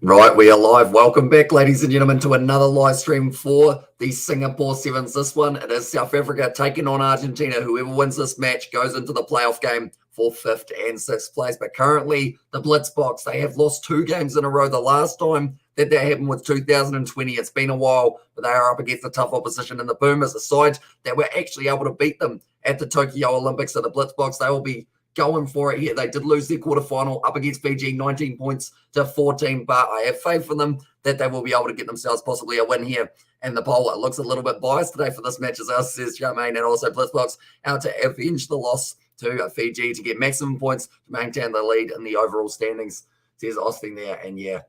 Right, we are live. Welcome back, ladies and gentlemen, to another live stream for the Singapore Sevens. This one, it is South Africa taking on Argentina. Whoever wins this match goes into the playoff game for 5th and 6th place. But currently, the Blitsboks, they have lost 2 games in a row. The last time that happened was 2020. It's been a while, but they are up against a tough opposition in the Pumas, a side that were actually able to beat them at the Tokyo Olympics. So the Blitsboks, they will be going for it here. They did lose their quarterfinal up against Fiji, 19 points to 14, but I have faith in them that they will be able to get themselves possibly a win here. And the poll, it looks a little bit biased today for this match, as us, says Charmaine, and also Blitsboks out to avenge the loss to Fiji to get maximum points to maintain the lead in the overall standings, says Austin there. And yeah,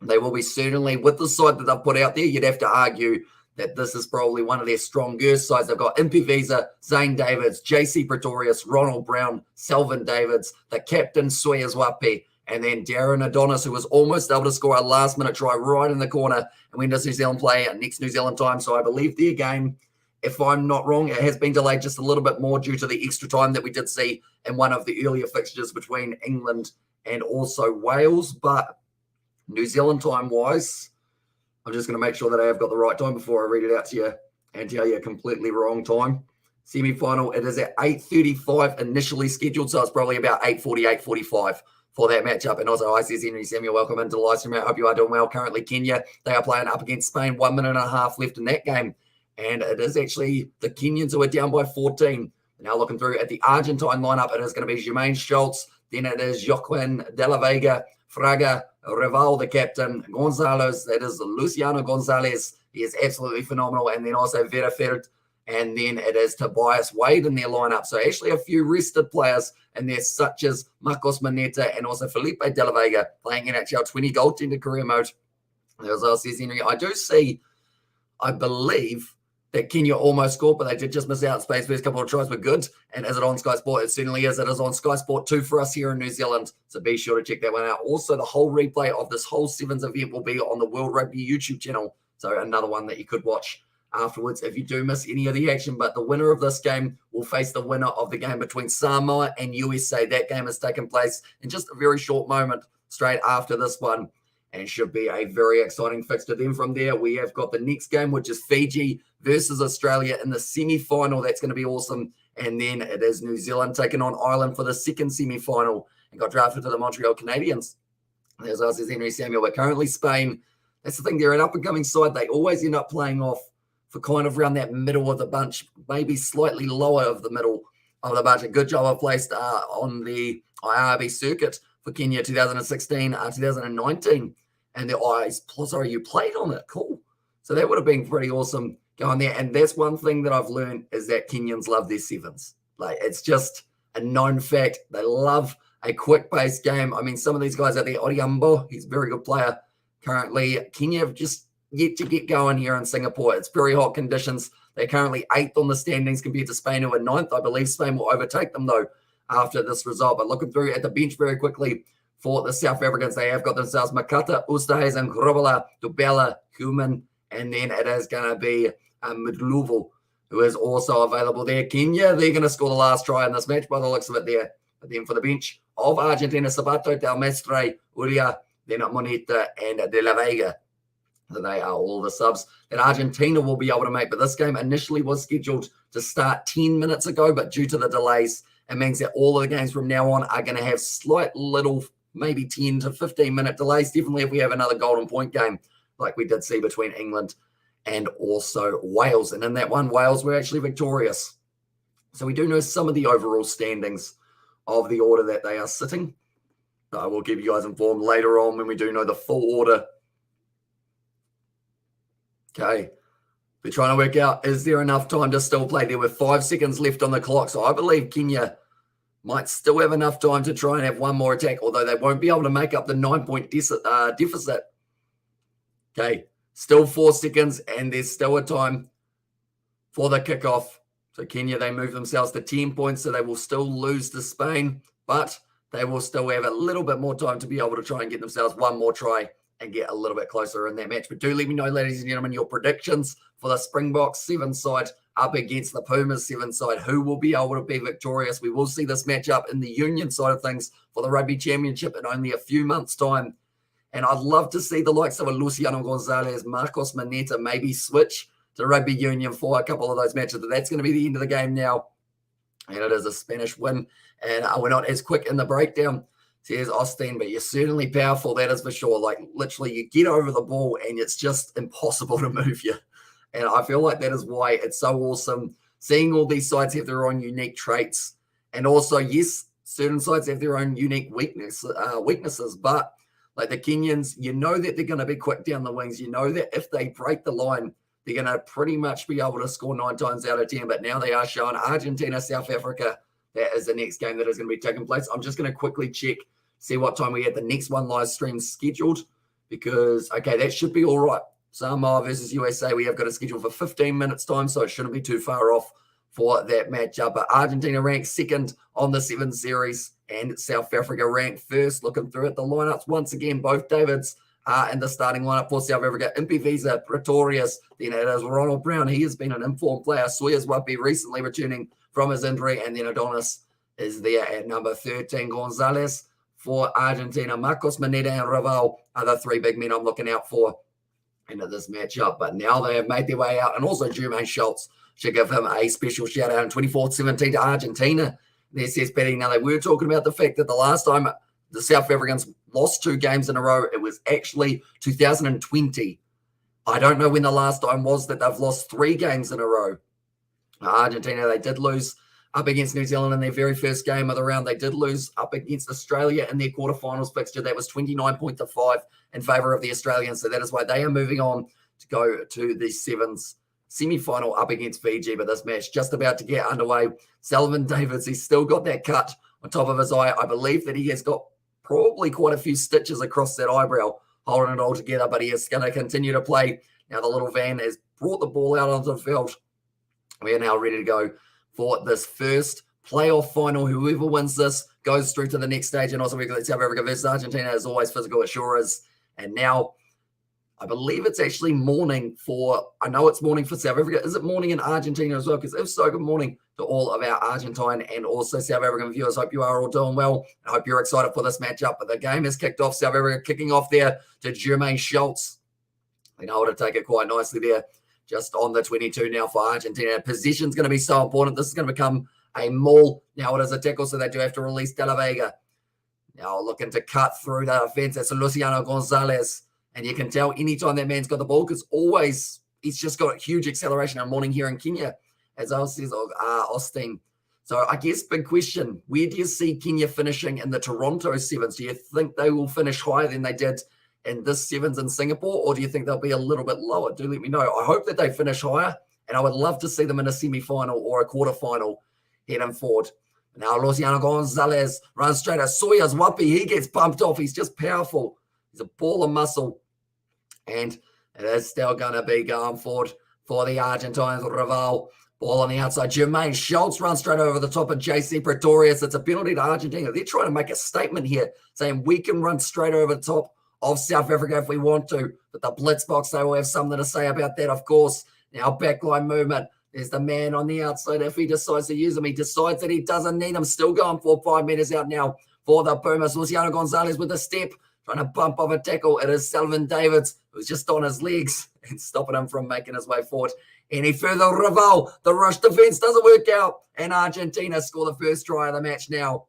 they will be certainly, with the side that they've put out there, you'd have to argue that this is probably one of their strongest sides. They've got Impey Visa, Zane Davids, JC Pretorius, Ronald Brown, Selvin Davids, the captain Suez Wapi, and then Darren Adonis, who was almost able to score a last-minute try right in the corner. And when does New Zealand play? Next New Zealand time. So I believe their game, if I'm not wrong, it has been delayed just a little bit more due to the extra time that we did see in one of the earlier fixtures between England and also Wales. But New Zealand time-wise, I'm just going to make sure that I have got the right time before I read it out to you and tell you a completely wrong time. Semi-final, it is at 8:35 initially scheduled, so it's probably about 8:40, 8:45 for that matchup. And also, I says Henry Samuel, welcome into the live stream. I hope you are doing well. Currently, Kenya, they are playing up against Spain, 1 minute and a half left in that game. And it is actually the Kenyans who are down by 14. Now looking through at the Argentine lineup, it is going to be Jermaine Schultz, then it is Joaquin De La Vega, Fraga, Rival, the captain, Gonzalez, that is Luciano Gonzalez. He is absolutely phenomenal. And then also Verafeld. And then it is Tobias Wade in their lineup. So actually a few rested players in there, such as Marcos Maneta and also Felipe De La Vega playing NHL 20 goaltender career mode. As I says, Henry, I do see, I believe, that Kenya almost scored, but they did just miss out. Spain's first couple of tries were good. And is it on Sky Sport? It certainly is. It is on Sky Sport 2 for us here in New Zealand. So be sure to check that one out. Also, the whole replay of this whole Sevens event will be on the World Rugby YouTube channel. So another one that you could watch afterwards if you do miss any of the action. But the winner of this game will face the winner of the game between Samoa and USA. That game has taken place in just a very short moment straight after this one. And should be a very exciting fixture. Then from there, we have got the next game, which is Fiji versus Australia in the semi-final. That's going to be awesome. And then it is New Zealand taking on Ireland for the second semi-final and got drafted to the Montreal Canadiens. As I says, Henry Samuel, but currently Spain, that's the thing, they're an up-and-coming side. They always end up playing off for kind of around that middle of the bunch, maybe slightly lower of the middle of the bunch. A good job I placed on the IRB circuit for Kenya 2016, 2019. And the eyes, sorry, you played on it. Cool. So that would have been pretty awesome going there. And that's one thing that I've learned is that Kenyans love their sevens. Like, it's just a known fact. They love a quick-paced game. I mean, some of these guys out there, Odhiambo, he's a very good player currently. Kenya have just yet to get going here in Singapore. It's very hot conditions. They're currently 8th on the standings compared to Spain, who are 9th. I believe Spain will overtake them, though, after this result. But looking through at the bench very quickly, for the South Africans, they have got themselves Makata, Oosthuizen, Grobela, Dubela, Human, and then it is going to be Midluvo, who is also available there. Kenya, they're going to score the last try in this match by the looks of it there. But then for the bench of Argentina, Sabato, Del Mestre, Uria, then Moneta, and De La Vega. So they are all the subs that Argentina will be able to make. But this game initially was scheduled to start 10 minutes ago, but due to the delays, it means that all of the games from now on are going to have slight little maybe 10 to 15-minute delays. Definitely if we have another golden point game like we did see between England and also Wales. And in that one, Wales were actually victorious. So we do know some of the overall standings of the order that they are sitting. I will keep you guys informed later on when we do know the full order. Okay. We're trying to work out, is there enough time to still play? There were 5 seconds left on the clock. So I believe Kenya might still have enough time to try and have one more attack, although they won't be able to make up the 9-point deficit. Okay, still 4 seconds, and there's still a time for the kickoff. So Kenya, they move themselves to 10 points, so they will still lose to Spain, but they will still have a little bit more time to be able to try and get themselves one more try and get a little bit closer in that match. But do let me know, ladies and gentlemen, your predictions for the Springboks 7 side up against the Pumas 7 side. Who will be able to be victorious? We will see this matchup in the Union side of things for the Rugby Championship in only a few months' time. And I'd love to see the likes of a Luciano Gonzalez, Marcos Maneta maybe switch to rugby union for a couple of those matches. But that's going to be the end of the game now. And it is a Spanish win. And we're not as quick in the breakdown, says Austin, but you're certainly powerful, that is for sure. Like, literally, you get over the ball and it's just impossible to move you. And I feel like that is why it's so awesome seeing all these sides have their own unique traits. And also, yes, certain sides have their own unique weaknesses, but like the Kenyans, you know that they're going to be quick down the wings. You know that if they break the line, they're going to pretty much be able to score 9 times out of 10. But now they are showing Argentina, South Africa. That is the next game that is going to be taking place. I'm just going to quickly check, see what time we had the next one live stream scheduled, because, okay, that should be all right. Samoa versus USA, we have got a schedule for 15 minutes time, so it shouldn't be too far off for that matchup. But Argentina ranked second on the 7 series, and South Africa ranked first. Looking through at the lineups once again, both Davids are in the starting lineup for South Africa. Impivisa, Pretorius, then it is Ronald Brown. He has been an informed player. Sawyers Wapi recently returning from his injury, and then Adonis is there at number 13. Gonzalez for Argentina. Marcos Maneta and Raval are the 3 big men I'm looking out for into this matchup. But now they have made their way out, and also Jermaine Schultz should give him a special shout out in 24-17 to Argentina. There says Betty. Now, they were talking about the fact that the last time the South Africans lost 2 games in a row, it was actually 2020. I don't know when the last time was that they've lost 3 games in a row. Argentina, they did lose up against New Zealand in their very first game of the round. They did lose up against Australia in their quarterfinals fixture. That was 29-5 in favour of the Australians. So that is why they are moving on to go to the Sevens semi-final up against Fiji. But this match just about to get underway. Sullivan Davids, he's still got that cut on top of his eye. I believe that he has got probably quite a few stitches across that eyebrow holding it all together, but he is going to continue to play. Now the little van has brought the ball out onto the field. We are now ready to go for this first playoff final. Whoever wins this goes through to the next stage. And also we've got South Africa versus Argentina, as always physical, it sure is. And now I believe it's actually morning for, I know it's morning for South Africa. Is it morning in Argentina as well? Because if so, good morning to all of our Argentine and also South African viewers. Hope you are all doing well. I hope you're excited for this matchup. But the game has kicked off. South Africa kicking off there to Jermaine Schultz. They know how to take it quite nicely there. Just on the 22 now for Argentina. Position's going to be so important. This is going to become a maul. Now it is a tackle, so they do have to release De La Vega. Now looking to cut through the offense. That's Luciano Gonzalez. And you can tell anytime that man's got the ball, because always he's just got huge acceleration in morning here in Kenya, as I says Austin. So I guess big question, where do you see Kenya finishing in the Toronto Sevens? Do you think they will finish higher than they did in this Sevens in Singapore, or do you think they'll be a little bit lower? Do let me know. I hope that they finish higher, and I would love to see them in a semi-final or a quarterfinal heading forward. Now Luciano Gonzalez runs straight at Sawyers Wapi. He gets bumped off. He's just powerful. He's a ball of muscle. And it is still going to be going forward for the Argentines. Raval, ball on the outside. Jermaine Schultz runs straight over the top of JC Pretorius. It's a penalty to Argentina. They're trying to make a statement here, saying we can run straight over the top of South Africa if we want to. But the Blitsboks, they will have something to say about that, of course. Now, backline movement. There's the man on the outside. If he decides to use him, he decides that he doesn't need him. Still going for 5 meters out now for the Pumas. Luciano Gonzalez with a step, trying to bump off a tackle. It is Sullivan Davids, who's just on his legs and stopping him from making his way forward any further. Raval, the rush defense doesn't work out, and Argentina score the first try of the match now.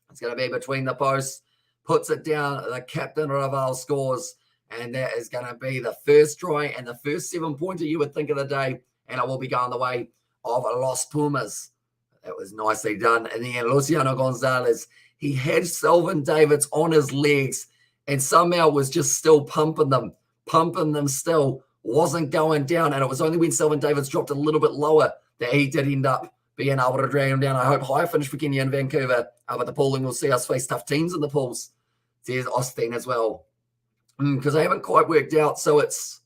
It's going to be between the posts, puts it down. The captain Raval scores, and that is going to be the first try and the first 7-pointer you would think of the day, and it will be going the way of Los Pumas. That was nicely done. And then Luciano Gonzalez, he had Sullivan Davids on his legs and somehow was just still pumping them still, wasn't going down. And it was only when Sullivan Davids dropped a little bit lower that he did end up being able to drag him down. I hope higher finish for Kenya and Vancouver. But the pooling will see us face tough teams in the pools. There's Austin as well. Because they haven't quite worked out. So it's,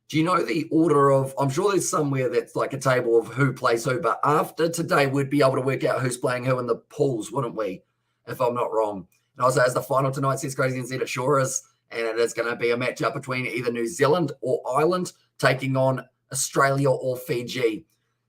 do you know the order of, I'm sure there's somewhere that's like a table of who plays who, but after today, we'd be able to work out who's playing who in the pools, wouldn't we? If I'm not wrong. And also, as the final tonight says, Crazy and said, it sure is. And it is going to be a matchup between either New Zealand or Ireland taking on Australia or Fiji.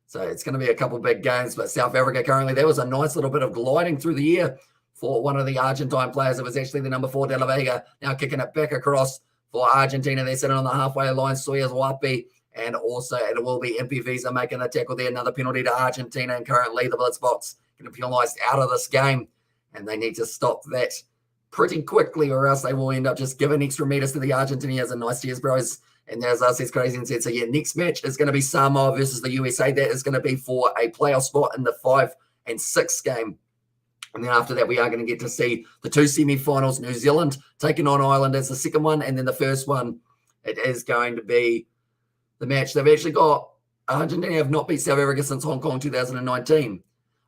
So it's going to be a couple of big games. But South Africa currently, there was a nice little bit of gliding through the air for one of the Argentine players. It was actually the number 4, De La Vega, now kicking it back across for Argentina. They're sitting on the halfway line, Soyas Wapi, and also it will be MP Visa making the tackle there. Another penalty to Argentina, and currently the Blitsboks getting penalised out of this game, and they need to stop that pretty quickly, or else they will end up just giving extra meters to the Argentinians. And nice cheers, bros. And as us, it's crazy and said, so yeah, next match is going to be Samoa versus the USA. That is going to be for a playoff spot in the 5 and 6 game. And then after that, we are going to get to see the 2 semi-finals. New Zealand taking on Ireland as the second one. And then the first one, it is going to be the match they've actually got. Argentina have not beat South Africa since Hong Kong 2019.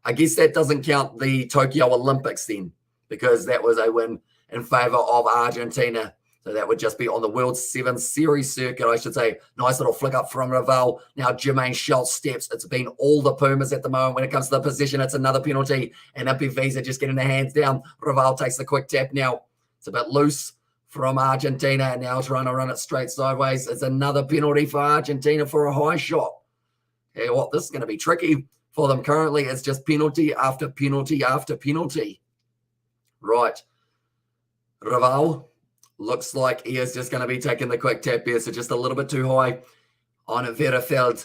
I guess that doesn't count the Tokyo Olympics then, because that was a win in favour of Argentina. So that would just be on the World Sevens Series circuit, I should say. Nice little flick up from Raval. Now Jermaine Schultz steps. It's been all the Pumas at the moment. When it comes to the position, it's another penalty. And MP Visa just getting their hands down. Raval takes the quick tap now. It's a bit loose from Argentina. And now trying to run it straight sideways. It's another penalty for Argentina for a high shot. Hey, what? This is going to be tricky for them currently. It's just penalty after penalty after penalty. Right. Raval looks like he is just going to be taking the quick tap here. So just a little bit too high on Verefeld.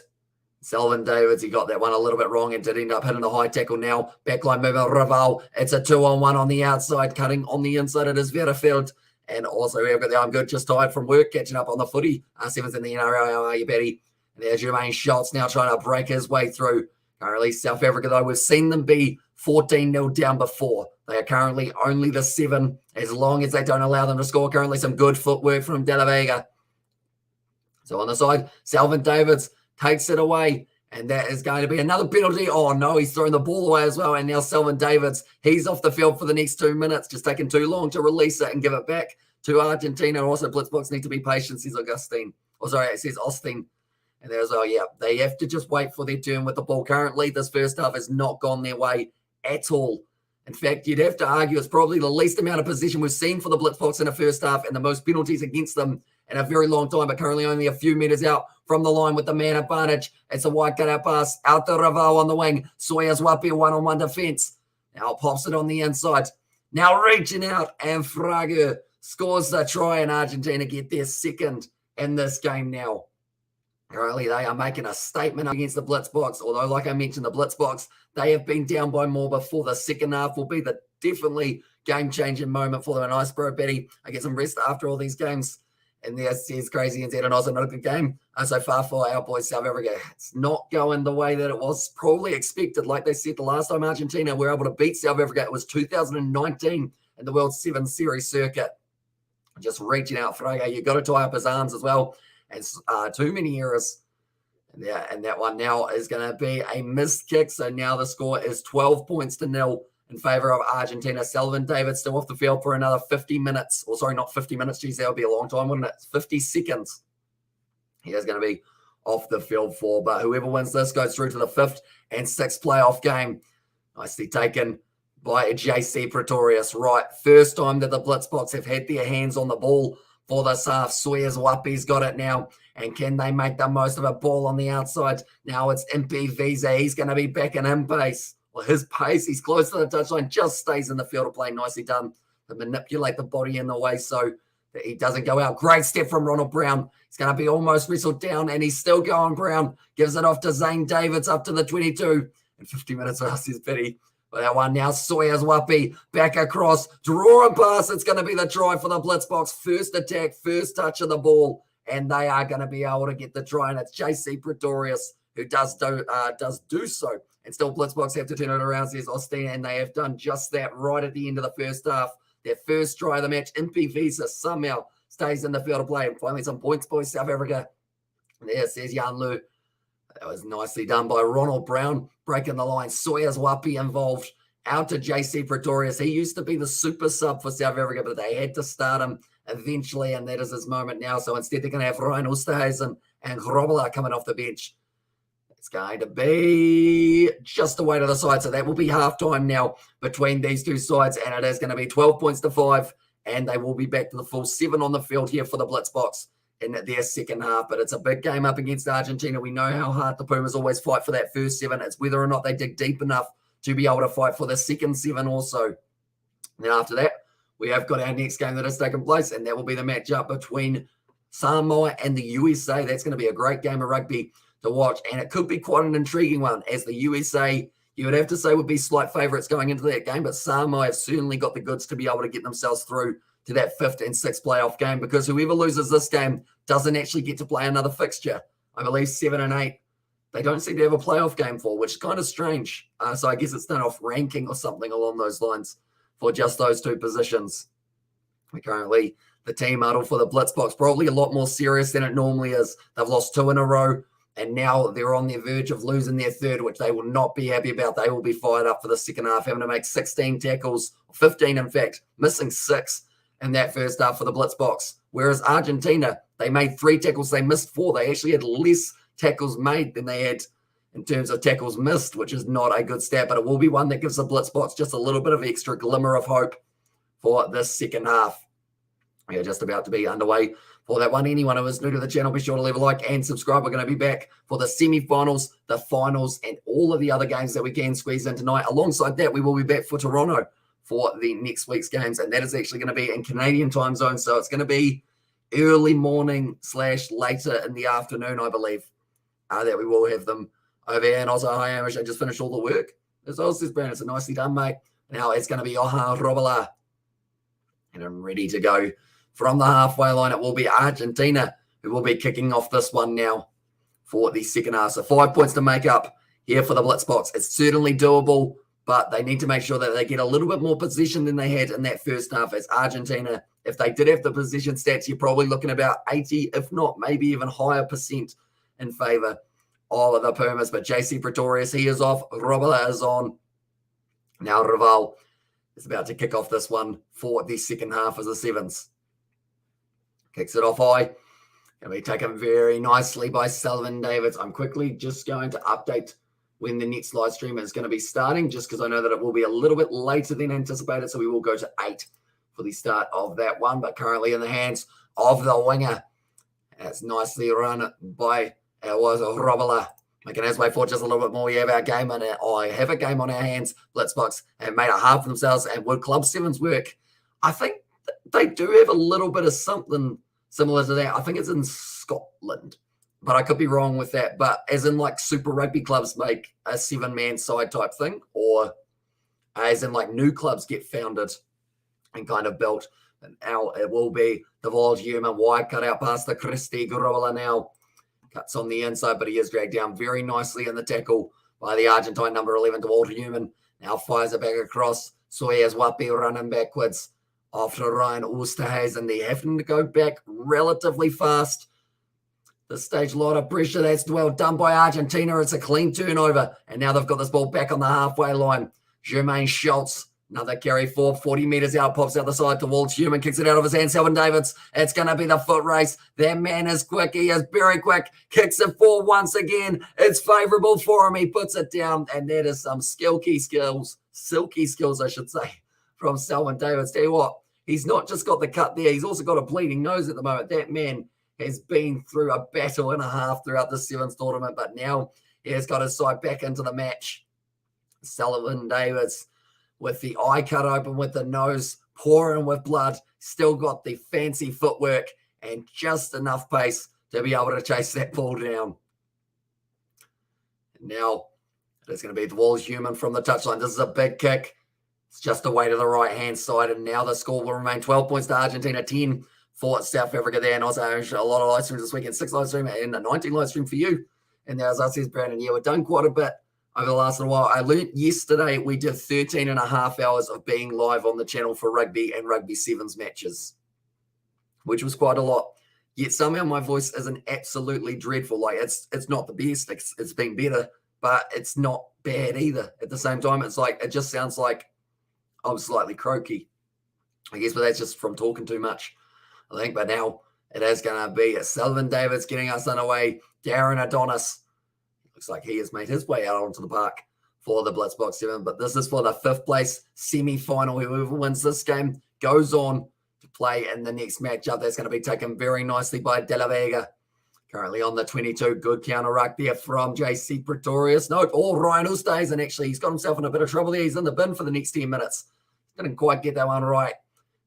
Selvin Davids, he got that one a little bit wrong and did end up hitting the high tackle now. Backline movement, Raval. It's a 2-on-1 on the outside, cutting on the inside. It is Verefeld. And also we've got the I'm good, just tired from work, catching up on the footy. Sevens in the NRL, how are you, Betty? And there's Jermaine Schultz now trying to break his way through. Currently South Africa, though, we've seen them be 14-0 down before. They are currently only the 7, as long as they don't allow them to score. Currently some good footwork from De La Vega. So on the side, Selvin Davids takes it away, and that is going to be another penalty. Oh, no, he's throwing the ball away as well, and now Selvin Davids, he's off the field for the next 2 minutes, just taking too long to release it and give it back to Argentina. Also, Blitsboks need to be patient, says Augustine. Oh, sorry, it says Austin. And there's, oh, yeah, they have to just wait for their turn with the ball. Currently, this first half has not gone their way at all. In fact, you'd have to argue it's probably the least amount of possession we've seen for the Blitsboks in the first half and the most penalties against them in a very long time, but currently only a few meters out from the line with the man advantage. It's a wide cutout pass out to Raval on the wing. Soyas Wapi, one-on-one defense. Now pops it on the inside. Now reaching out, and Frager scores the try, and Argentina get their second in this game now. Currently, they are making a statement against the Blitsboks, although, like I mentioned, the Blitsboks, they have been down by more before. The second half will be the definitely game-changing moment for them. And nice, bro, Betty. I get some rest after all these games. And there's crazy and and also not a good game so far for our boys, South Africa. It's not going the way that it was probably expected. Like they said, the last time Argentina were able to beat South Africa, it was 2019 in the World Sevens Series circuit. Just reaching out, Fraga. You've got to tie up his arms as well. And too many errors. And that one now is going to be a missed kick. So now the score is 12 points to 0 in favor of Argentina. Selvin David still off the field for another 50 minutes. Or sorry, not 50 minutes. Geez, that would be a long time, wouldn't it? 50 seconds. He is going to be off the field for. But whoever wins this goes through to the 5th and 6th playoff game. Nicely taken by JC Pretorius. Right, first time that the Blitsboks have had their hands on the ball for this half. Soyas Wapi's got it now. And can they make the most of a ball on the outside? Now it's MP Visa. He's going to be back in his pace. Well, his pace, he's close to the touchline, just stays in the field of play. Nicely done to manipulate the body in the way so that he doesn't go out. Great step from Ronald Brown. He's going to be almost wrestled down, and he's still going. Brown gives it off to Zane Davids up to the 22. And 50 minutes last his pity. But that one now, Soyas Wapi back across, draw and pass. It's going to be the try for the Blitsboks. First attack, first touch of the ball, and they are going to be able to get the try. And it's JC Pretorius who does do so. And still, Blitsboks have to turn it around, says Austin, and they have done just that right at the end of the first half. Their first try of the match, MP Visa somehow stays in the field of play. And finally, some points, boys, South Africa. And there says Jan Lu. That was nicely done by Ronald Brown, breaking the line. Soyas Wapi involved out to JC Pretorius. He used to be the super sub for South Africa, but they had to start him eventually, and that is his moment now. So instead, they're going to have Ryan Oosthuizen and Grobbelaar coming off the bench. It's going to be just away to the side. So that will be halftime now between these two sides, and it is going to be 12 points to 5, and they will be back to the full 7 on the field here for the Blitsboks in their second half. But it's a big game up against Argentina. We know how hard the Pumas always fight for that first 7. It's whether or not they dig deep enough to be able to fight for the second 7 also. And then after that, we have got our next game that has taken place, and that will be the matchup between Samoa and the USA. That's going to be a great game of rugby to watch, and it could be quite an intriguing one, as the USA, you would have to say, would be slight favourites going into that game, but Samoa have certainly got the goods to be able to get themselves through to that 5th and 6th playoff game, because whoever loses this game doesn't actually get to play another fixture. I believe 7 and 8, they don't seem to have a playoff game for, which is kind of strange. So I guess it's done off ranking or something along those lines for just those two positions. Currently, the team huddle for the Blitsboks probably a lot more serious than it normally is. They've lost 2 in a row, and now they're on the verge of losing their 3rd, which they will not be happy about. They will be fired up for the second half, having to make 16 tackles, 15 in fact, missing 6 in that first half for the Blitsboks. Whereas Argentina, they made 3 tackles, they missed 4. They actually had less tackles made than they had in terms of tackles missed, which is not a good stat, but it will be one that gives the Blitsboks just a little bit of extra glimmer of hope for this second half. We are just about to be underway for that one. Anyone who is new to the channel, be sure to leave a like and subscribe. We're going to be back for the semi-finals, the finals, and all of the other games that we can squeeze in tonight. Alongside that, we will be back for Toronto for the next week's games, and that is actually going to be in Canadian time zone, so it's going to be early morning / later in the afternoon, I believe, that we will have them over here. And also, hi, Amish, I just finished all the work. As well as this, Brandon, it's nicely done, mate. Now it's going to be Oha Robala, and I'm ready to go. From the halfway line, it will be Argentina who will be kicking off this one now for the second half. So 5 points to make up here for the Blitsboks. It's certainly doable, but they need to make sure that they get a little bit more possession than they had in that first half. As Argentina, if they did have the possession stats, you're probably looking about 80, if not maybe even higher percent in favour of the Pumas. But JC Pretorius, he is off. Robala is on. Now Raval is about to kick off this one for the second half as the Sevens. Kicks it off high. Going to be taken very nicely by Sullivan Davids. I'm quickly just going to update when the next live stream is going to be starting, just because I know that it will be a little bit later than anticipated. So we will go to 8 for the start of that one. But currently in the hands of the winger. That's nicely run by Robala. Making his way forward just a little bit more. We have our game on it. I have a game on our hands. Blitsboks have made a half for themselves. And would Club Sevens work? I think they do have a little bit of something similar to that. I think it's in Scotland, but I could be wrong with that. But as in like Super Rugby clubs make a 7-man side type thing, or as in like new clubs get founded and kind of built. And now it will be the buildup wide cut out past the Christie Gorola now. Cuts on the inside, but he is dragged down very nicely in the tackle by the Argentine number 11, Walter Newman. Now fires it back across. Soyas Wapi running backwards after Ryan Oosterhuizen. They're having to go back relatively fast. This stage, a lot of pressure. That's well done by Argentina. It's a clean turnover. And now they've got this ball back on the halfway line. Jermaine Schultz, another carry forward, 40 metres out, pops out the side towards Human, kicks it out of his hand. Selvin Davids, it's going to be the foot race. That man is quick. He is very quick. Kicks it forward once again. It's favourable for him. He puts it down, and that is some silky skills, I should say, from Selvin Davids. Tell you what, he's not just got the cut there. He's also got a bleeding nose at the moment. That man has been through a battle and a half throughout the Sevens tournament, but now he has got his side back into the match. Sullivan Davids with the eye cut open, with the nose pouring with blood, still got the fancy footwork and just enough pace to be able to chase that ball down. Now it's going to be the Walls Human from the touchline. This is a big kick. It's just away to the right-hand side, and now the score will remain 12 points to Argentina, 10 for South Africa there. And also a lot of live streams this weekend, 6 live stream and a 19 live stream for you. And as I says, Brandon, yeah, we've done quite a bit over the last little while. I learned yesterday we did 13 and a half hours of being live on the channel for rugby and rugby sevens matches, which was quite a lot. Yet somehow my voice isn't absolutely dreadful. Like it's not the best. It's been better, but it's not bad either. At the same time, it's like, it just sounds like I'm slightly croaky, I guess, but that's just from talking too much, I think. But now it is going to be Sullivan Davids getting us underway. Darren Adonis. Looks like he has made his way out onto the park for the Blitsboks 7. But this is for the 5th place semi-final. Whoever wins this game goes on to play in the next matchup. That's going to be taken very nicely by De La Vega. Currently on the 22. Good counter ruck there from JC Pretorius. No, Ryan Oosthuizen, actually, he's got himself in a bit of trouble there. He's in the bin for the next 10 minutes. didn't quite get that one right.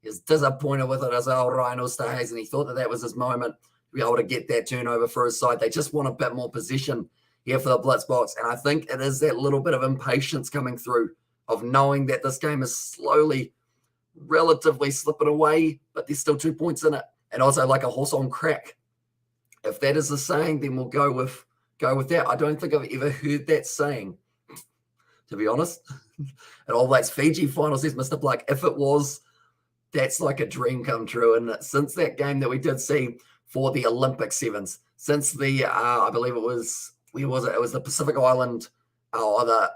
He was disappointed with it as well, Ryan Osterhuizen. He thought that was his moment to be able to get that turnover for his side. They just want a bit more position here for the Blitsboks. And I think it is that little bit of impatience coming through of knowing that this game is slowly, relatively slipping away, but there's still 2 points in it. And also like a horse on crack. If that is the saying, then we'll go with that. I don't think I've ever heard that saying, to be honest. And all that's Fiji final, says Mr. Black. If it was, that's like a dream come true. And since that game that we did see for the Olympic Sevens, since the, I believe it was, where was it? It was the Pacific Island, or the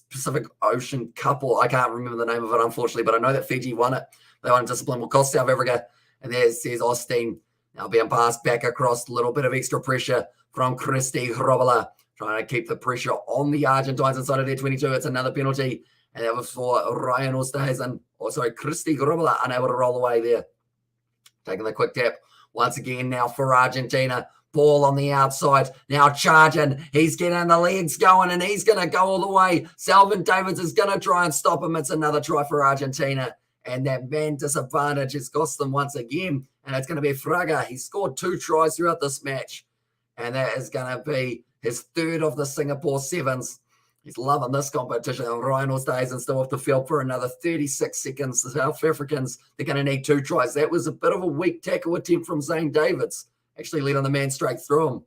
Pacific Ocean Cup, or I can't remember the name of it, unfortunately, but I know that Fiji won it. They won discipline, will cost South Africa. And there says Austin, now being passed back across, a little bit of extra pressure from Christy Grobbler, trying to keep the pressure on the Argentines inside of their 22. It's another penalty. And that was for Ryan Osterhuizen. Oh, sorry, Christy Grobbler, unable to roll away there. Taking the quick tap once again now for Argentina. Ball on the outside. Now charging. He's getting the legs going, and he's going to go all the way. Selvin Davids is going to try and stop him. It's another try for Argentina. And that man disadvantage has cost them once again. And it's going to be Fraga. He scored 2 tries throughout this match. And that is going to be his third of the Singapore Sevens. He's loving this competition. And Ryan Osterhuizen still off the field for another 36 seconds. The South Africans, they're going to need 2 tries. That was a bit of a weak tackle attempt from Zane Davids. Actually led on the man straight through him.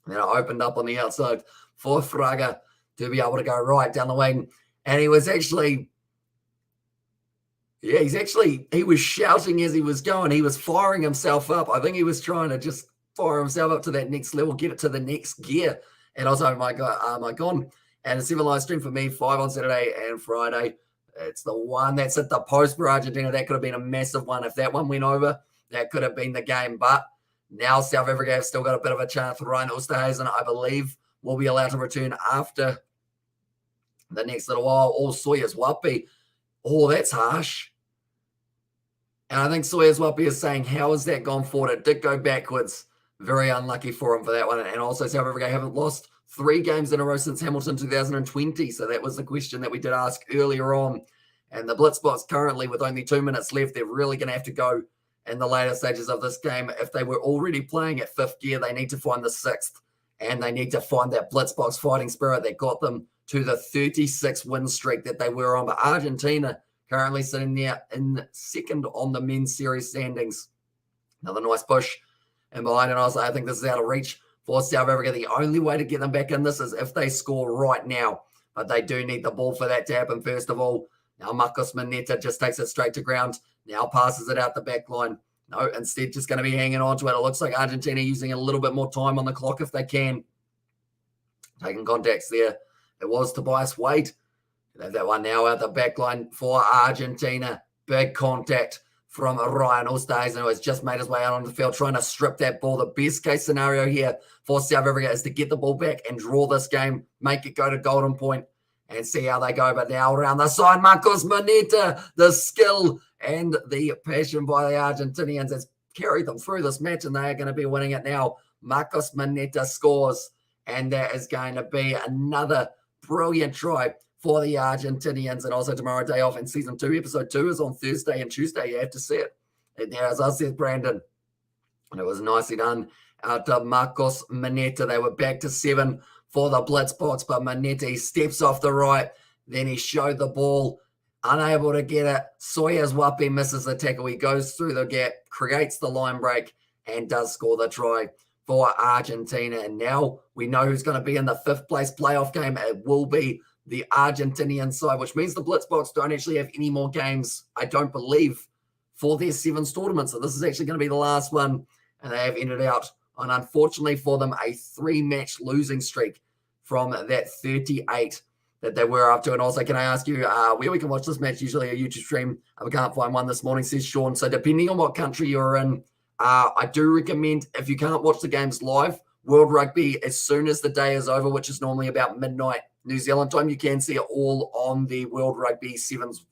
And then it opened up on the outside for Fraga to be able to go right down the wing. And he was actually, he was shouting as he was going. He was firing himself up. I think he was trying to just fire himself up to that next level, get it to the next gear. And also, my God. And a 7 live stream for me, 5 on Saturday and Friday. It's the one that's at the post for Argentina. That could have been a massive one. If that one went over, that could have been the game. But now South Africa have still got a bit of a chance. Ryan Osterhuizen, I believe, will be allowed to return after the next little while. All Sawyers Wapi. Oh, that's harsh. And I think Sawyers Wapi is saying, how has that gone forward? It did go backwards. Very unlucky for him for that one. And also South Africa haven't lost 3 games in a row since Hamilton 2020. So that was the question that we did ask earlier on. And the Blitsboks currently, with only 2 minutes left, they're really going to have to go in the later stages of this game. If they were already playing at 5th gear, they need to find the 6th. And they need to find that Blitsboks fighting spirit that got them to the 36 win streak that they were on. But Argentina currently sitting there in 2nd on the men's series standings. Another nice push in behind. And I think this is out of reach for South Africa. The only way to get them back in this is if they score right now. But they do need the ball for that to happen, first of all. Now Marcos Maneta just takes it straight to ground. Now passes it out the back line. No, instead just going to be hanging on to it. It looks like Argentina using a little bit more time on the clock if they can. Taking contacts there. It was Tobias Wade. They have that one now out the back line for Argentina. Big contact from Ryan Osterhuizen, who has just made his way out on the field, trying to strip that ball. The best case scenario here for South Africa is to get the ball back and draw this game, make it go to golden point, and see how they go. But now around the side, Marcos Maneta, the skill and the passion by the Argentinians has carried them through this match, and they are going to be winning it now. Marcos Maneta scores, and that is going to be another brilliant try for the Argentinians. And also tomorrow, day off in season 2. Episode 2 is on Thursday and Tuesday. You have to see it. And there, as I said, Brandon, and it was nicely done out of Marcos Maneta. They were back to 7 for the Blitsboks, but Maneta steps off the right. Then he showed the ball, unable to get it. Sawyers Wapi misses the tackle. He goes through the gap, creates the line break, and does score the try for Argentina. And now we know who's going to be in the 5th place playoff game. It will be the Argentinian side, which means the Blitsboks don't actually have any more games, I don't believe, for their 7s tournament. So this is actually going to be the last one. And they have ended out on, unfortunately for them, a 3-match losing streak from that 38 that they were up to. And also, can I ask you where we can watch this match? Usually a YouTube stream. We can't find one this morning, says Sean. So depending on what country you're in, I do recommend, if you can't watch the games live, World Rugby, as soon as the day is over, which is normally about midnight New Zealand time, you can see it all on the World Rugby Sevens,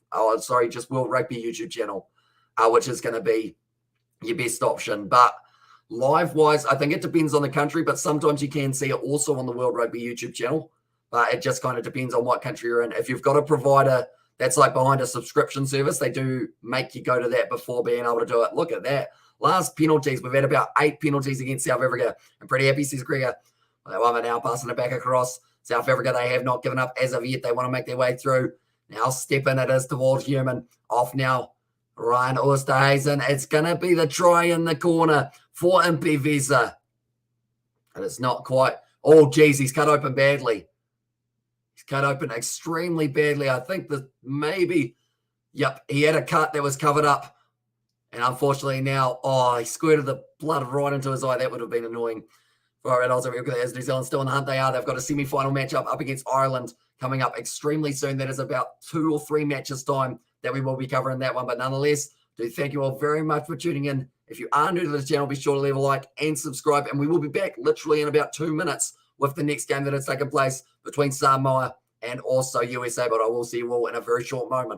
just World Rugby YouTube channel, which is going to be your best option. But live-wise, I think it depends on the country, but sometimes you can see it also on the World Rugby YouTube channel. But it just kind of depends on what country you're in. If you've got a provider That's like behind a subscription service. They do make you go to that before being able to do it. Look at that. Last penalties, we've had about 8 penalties against South Africa. I'm pretty happy, says Gregor. They won now, passing it back across. South Africa, they have not given up as of yet. They want to make their way through. Now step in it is towards Human. Off now. Ryan Oosterhuizen. It's going to be the try in the corner for Impeveza. And it's not quite. Oh, geez, he's cut open badly. He's cut open extremely badly. I think that maybe, yep, he had a cut that was covered up. And unfortunately now, he squirted the blood right into his eye. That would have been annoying. All right, also, as New Zealand still in the hunt, they are. They've got a semi-final matchup up against Ireland coming up extremely soon. That is about 2 or 3 matches time that we will be covering that one. But nonetheless, do thank you all very much for tuning in. If you are new to this channel, be sure to leave a like and subscribe. And we will be back literally in about 2 minutes with the next game that has taken place between Samoa and also USA. But I will see you all in a very short moment.